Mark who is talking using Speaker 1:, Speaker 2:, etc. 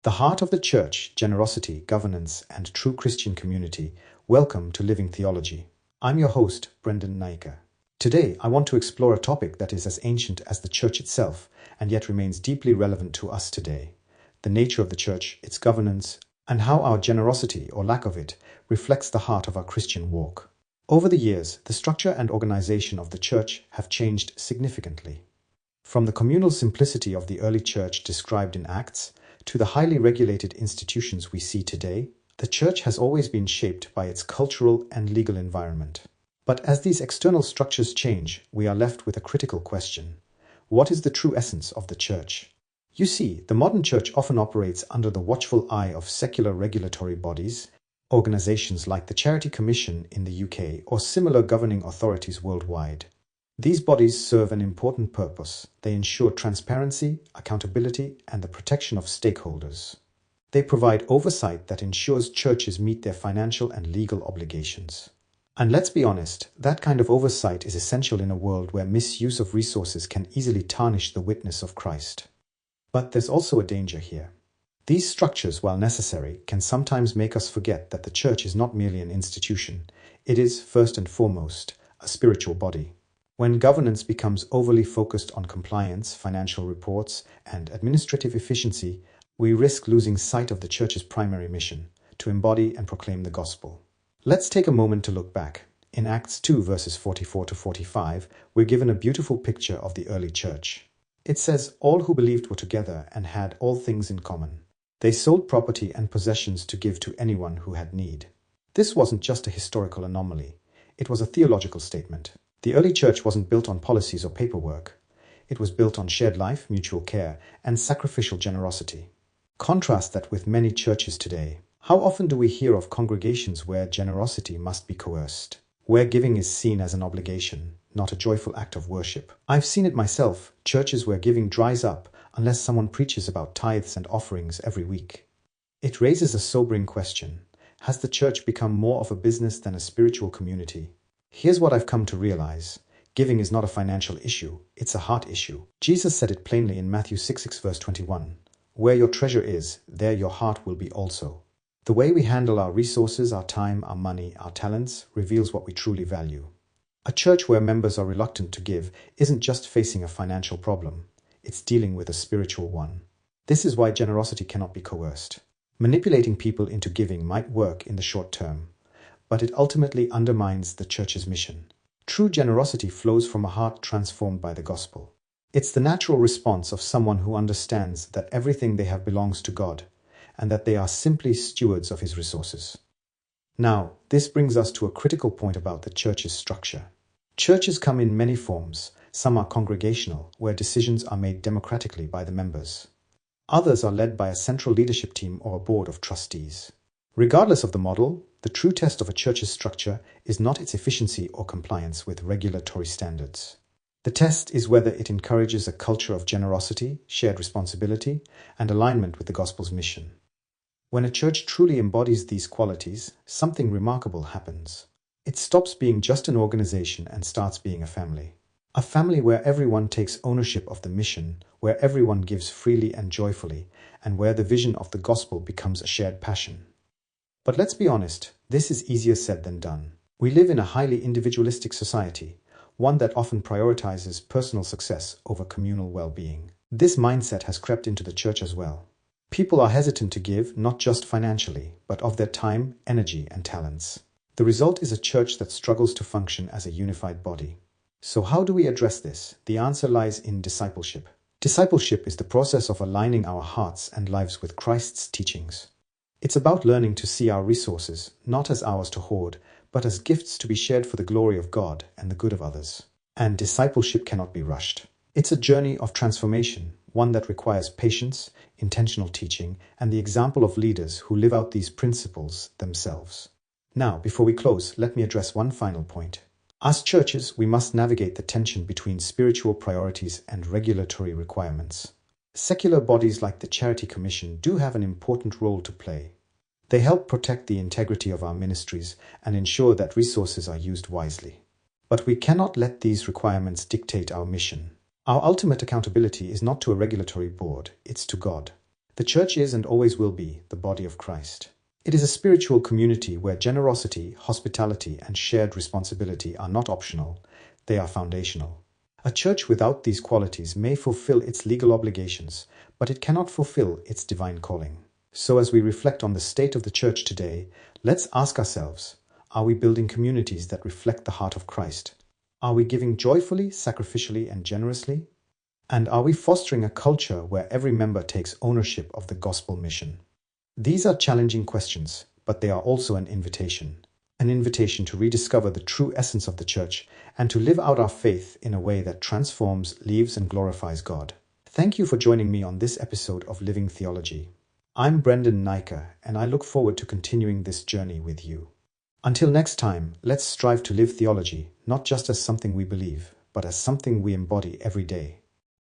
Speaker 1: The heart of the church, generosity, governance, and true Christian community. Welcome to Living Theology. I'm your host, Brendan Naika. Today, I want to explore a topic that is as ancient as the church itself, and yet remains deeply relevant to us today. The nature of the church, its governance, and how our generosity, or lack of it, reflects the heart of our Christian walk. Over the years, the structure and organization of the church have changed significantly. From the communal simplicity of the early church described in Acts, to the highly regulated institutions we see today, the church has always been shaped by its cultural and legal environment. But as these external structures change, we are left with a critical question. What is the true essence of the church? You see, the modern church often operates under the watchful eye of secular regulatory bodies, organizations like the Charity Commission in the UK or similar governing authorities worldwide. These bodies serve an important purpose. They ensure transparency, accountability, and the protection of stakeholders. They provide oversight that ensures churches meet their financial and legal obligations. And let's be honest, that kind of oversight is essential in a world where misuse of resources can easily tarnish the witness of Christ. But there's also a danger here. These structures, while necessary, can sometimes make us forget that the church is not merely an institution. It is, first and foremost, a spiritual body. When governance becomes overly focused on compliance, financial reports, and administrative efficiency, we risk losing sight of the church's primary mission, to embody and proclaim the gospel. Let's take a moment to look back. In Acts 2 verses 44 to 45, we're given a beautiful picture of the early church. It says, "All who believed were together and had all things in common. They sold property and possessions to give to anyone who had need." This wasn't just a historical anomaly. It was a theological statement. The early church wasn't built on policies or paperwork. It was built on shared life, mutual care, and sacrificial generosity. Contrast that with many churches today. How often do we hear of congregations where generosity must be coerced, where giving is seen as an obligation, not a joyful act of worship? I've seen it myself, churches where giving dries up unless someone preaches about tithes and offerings every week. It raises a sobering question. Has the church become more of a business than a spiritual community? Here's what I've come to realize. Giving is not a financial issue, it's a heart issue. Jesus said it plainly in Matthew 6 verse 21. "Where your treasure is, there your heart will be also." The way we handle our resources, our time, our money, our talents, reveals what we truly value. A church where members are reluctant to give isn't just facing a financial problem. It's dealing with a spiritual one. This is why generosity cannot be coerced. Manipulating people into giving might work in the short term, but it ultimately undermines the church's mission. True generosity flows from a heart transformed by the gospel. It's the natural response of someone who understands that everything they have belongs to God, and that they are simply stewards of His resources. Now, this brings us to a critical point about the church's structure. Churches come in many forms. Some are congregational, where decisions are made democratically by the members. Others are led by a central leadership team or a board of trustees. Regardless of the model, the true test of a church's structure is not its efficiency or compliance with regulatory standards. The test is whether it encourages a culture of generosity, shared responsibility, and alignment with the gospel's mission. When a church truly embodies these qualities, something remarkable happens. It stops being just an organization and starts being a family. A family where everyone takes ownership of the mission, where everyone gives freely and joyfully, and where the vision of the gospel becomes a shared passion. But let's be honest, this is easier said than done. We live in a highly individualistic society, one that often prioritizes personal success over communal well-being. This mindset has crept into the church as well. People are hesitant to give, not just financially, but of their time, energy, and talents. The result is a church that struggles to function as a unified body. So how do we address this? The answer lies in discipleship. Discipleship is the process of aligning our hearts and lives with Christ's teachings. It's about learning to see our resources, not as ours to hoard, but as gifts to be shared for the glory of God and the good of others. And discipleship cannot be rushed. It's a journey of transformation, one that requires patience, intentional teaching, and the example of leaders who live out these principles themselves. Now, before we close, let me address one final point. As churches, we must navigate the tension between spiritual priorities and regulatory requirements. Secular bodies like the Charity Commission do have an important role to play. They help protect the integrity of our ministries and ensure that resources are used wisely. But we cannot let these requirements dictate our mission. Our ultimate accountability is not to a regulatory board, it's to God. The church is and always will be the body of Christ. It is a spiritual community where generosity, hospitality, and shared responsibility are not optional, they are foundational. A church without these qualities may fulfill its legal obligations, but it cannot fulfill its divine calling. So as we reflect on the state of the church today, let's ask ourselves, are we building communities that reflect the heart of Christ? Are we giving joyfully, sacrificially, and generously? And are we fostering a culture where every member takes ownership of the gospel mission? These are challenging questions, but they are also an invitation to rediscover the true essence of the church and to live out our faith in a way that transforms, leaves, and glorifies God. Thank you for joining me on this episode of Living Theology. I'm Brendan Naiker, and I look forward to continuing this journey with you. Until next time, let's strive to live theology, not just as something we believe, but as something we embody every day.